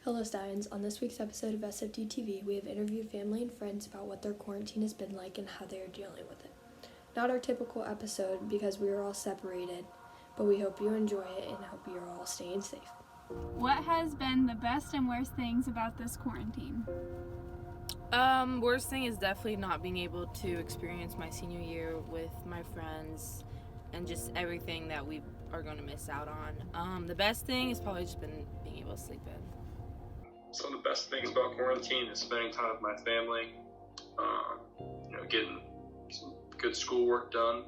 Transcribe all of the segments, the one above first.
Hello Stallions, on this week's episode of SFD TV, we have interviewed family and friends about what their quarantine has been like and how they are dealing with it. Not our typical episode because we are all separated, but we hope you enjoy it and hope you're all staying safe. What has been the best and worst things about this quarantine? Worst thing is definitely not being able to experience my senior year with my friends and just everything that we are going to miss out on. The best thing has probably just been being able to sleep in. Some of the best things about quarantine is spending time with my family, getting some good schoolwork done,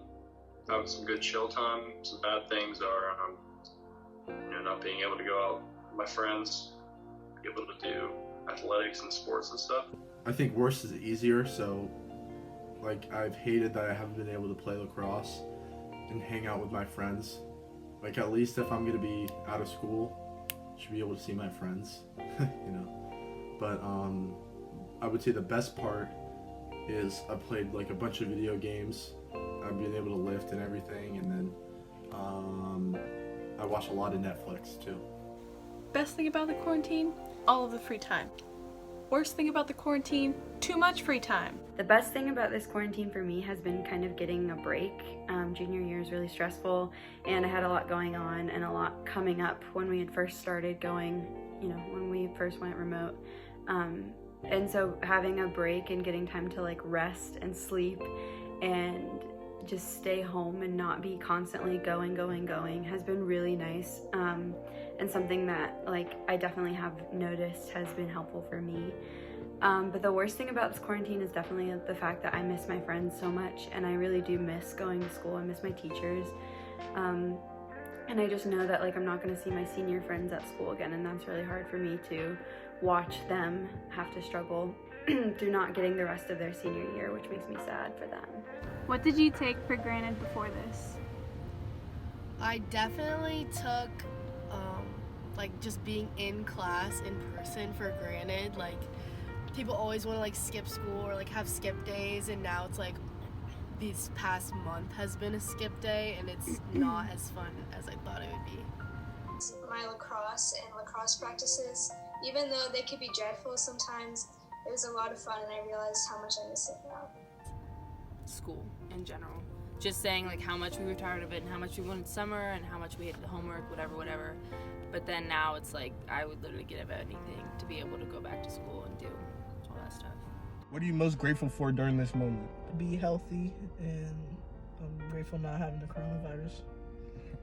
having some good chill time. Some bad things are, not being able to go out with my friends, be able to do athletics and sports and stuff. I think worse is easier, so I've hated that I haven't been able to play lacrosse and hang out with my friends. At least if I'm going to be out of school, I should be able to see my friends, But I would say the best part is I played a bunch of video games. I've been able to lift and everything, and then I watch a lot of Netflix too. Best thing about the quarantine? All of the free time. Worst thing about the quarantine? Too much free time. The best thing about this quarantine for me has been kind of getting a break. Junior year is really stressful, and I had a lot going on and a lot coming up when we had first started going, when we first went remote. And so having a break and getting time to rest and sleep and just stay home and not be constantly going has been really nice. And something that I definitely have noticed has been helpful for me. But the worst thing about this quarantine is definitely the fact that I miss my friends so much, and I really do miss going to school. I miss my teachers. And I just know that I'm not going to see my senior friends at school again, and that's really hard for me to watch them have to struggle through not getting the rest of their senior year, which makes me sad for them. What did you take for granted before this? I definitely took just being in class in person for granted. People always want to skip school or have skip days, and now it's this past month has been a skip day, and it's not as fun as I thought it would be. My lacrosse and lacrosse practices, even though they could be dreadful sometimes, it was a lot of fun, and I realized how much I miss it now. School in general. Just saying how much we were tired of it and how much we wanted summer and how much we hated the homework, whatever. But then now it's I would literally give up anything to be able to go back to school and do all that stuff. What are you most grateful for during this moment? Be healthy, and I'm grateful not having the coronavirus.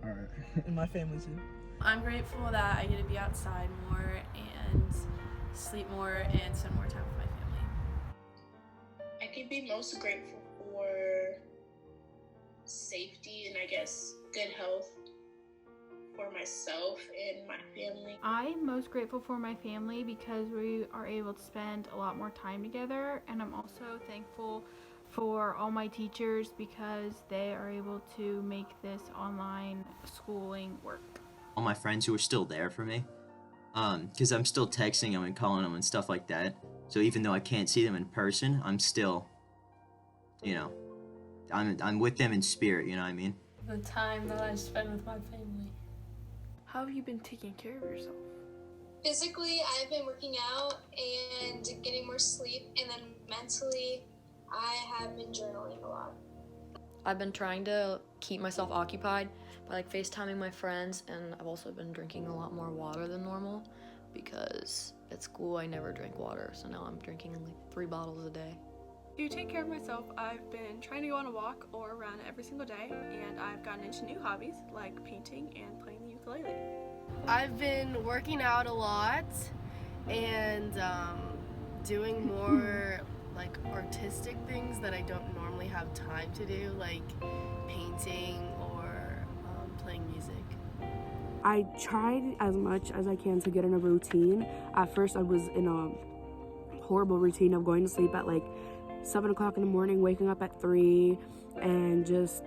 All right. And my family too. I'm grateful that I get to be outside more and sleep more and spend more time with my family. I can be most grateful for safety and good health for myself and my family. I'm most grateful for my family because we are able to spend a lot more time together, and I'm also thankful for all my teachers because they are able to make this online schooling work. All my friends who are still there for me, because I'm still texting them and calling them and stuff like that. So even though I can't see them in person, I'm still, I'm with them in spirit, you know what I mean? The time that I spend with my family. How have you been taking care of yourself? Physically, I've been working out and getting more sleep, and then mentally, I have been journaling a lot. I've been trying to keep myself occupied by FaceTiming my friends, and I've also been drinking a lot more water than normal because at school I never drink water, so now I'm drinking 3 bottles a day. To take care of myself, I've been trying to go on a walk or run every single day, and I've gotten into new hobbies like painting and playing the ukulele. I've been working out a lot and doing more artistic things that I don't normally have time to do, like painting or playing music. I tried as much as I can to get in a routine. At first I was in a horrible routine of going to sleep at 7 o'clock in the morning, waking up at 3, and just,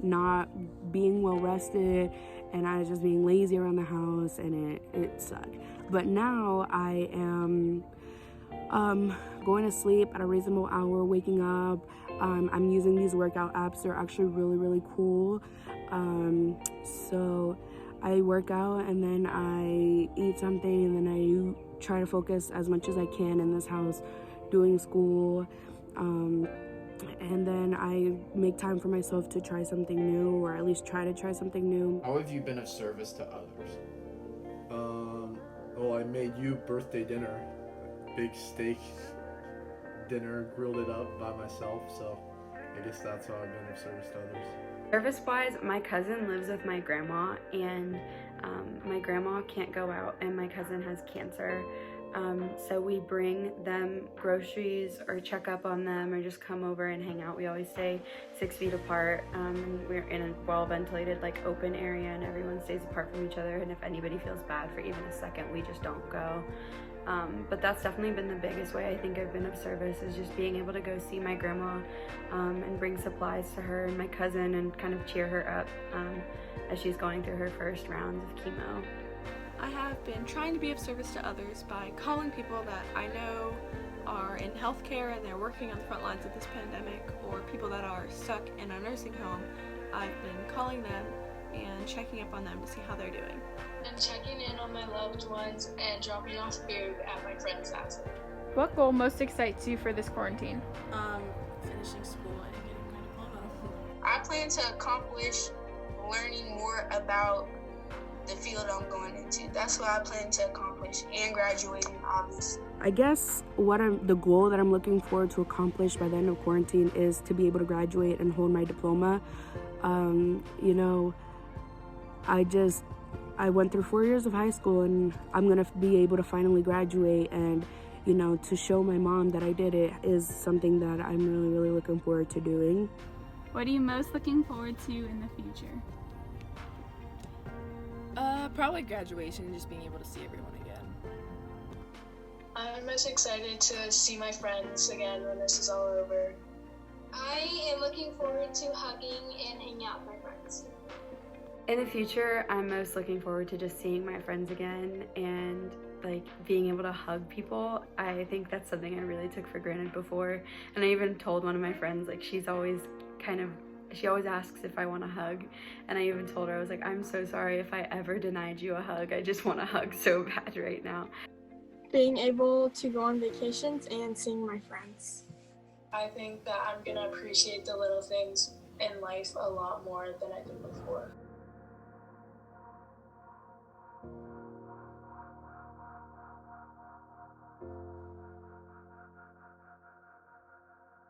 not being well rested, and I was just being lazy around the house, and it sucked. But now I am going to sleep at a reasonable hour, waking up. I'm using these workout apps. They're actually really, really cool. So I work out and then I eat with something, and then I try to focus as much as I can in this house, doing school, and then I make time for myself to try something new, or at least try to try something new. How have you been of service to others? Well, I made you birthday dinner, big steak dinner, grilled it up by myself, so I guess that's how I've been of service to others. Service-wise, my cousin lives with my grandma, and my grandma can't go out, and my cousin has cancer. So we bring them groceries or check up on them or just come over and hang out. We always stay 6 feet apart. We're in a well-ventilated, like, open area, and everyone stays apart from each other, and if anybody feels bad for even a second, we just don't go. But that's definitely been the biggest way I think I've been of service, is just being able to go see my grandma and bring supplies to her and my cousin and kind of cheer her up as she's going through her first rounds of chemo. I have been trying to be of service to others by calling people that I know are in healthcare and they're working on the front lines of this pandemic, or people that are stuck in a nursing home. I've been calling them and checking up on them to see how they're doing. And checking in on my loved ones and dropping off food at my friend's house. What goal most excites you for this quarantine? Finishing school and getting my diploma. I plan to accomplish learning more about the field I'm going into. That's what I plan to accomplish, and graduating, obviously. I guess the goal that I'm looking forward to accomplish by the end of quarantine is to be able to graduate and hold my diploma. You know, I went through 4 years of high school, and I'm gonna be able to finally graduate, and you know, to show my mom that I did it is something that I'm really, really looking forward to doing. What are you most looking forward to in the future? Probably graduation and just being able to see everyone again. I'm most excited to see my friends again when this is all over. I am looking forward to hugging and hanging out with my friends. In the future, I'm most looking forward to just seeing my friends again and like being able to hug people. I think that's something I really took for granted before. And I even told one of my friends, like, she always asks if I want a hug. And I even told her, I was like, I'm so sorry if I ever denied you a hug. I just want a hug so bad right now. Being able to go on vacations and seeing my friends. I think that I'm gonna appreciate the little things in life a lot more than I did before.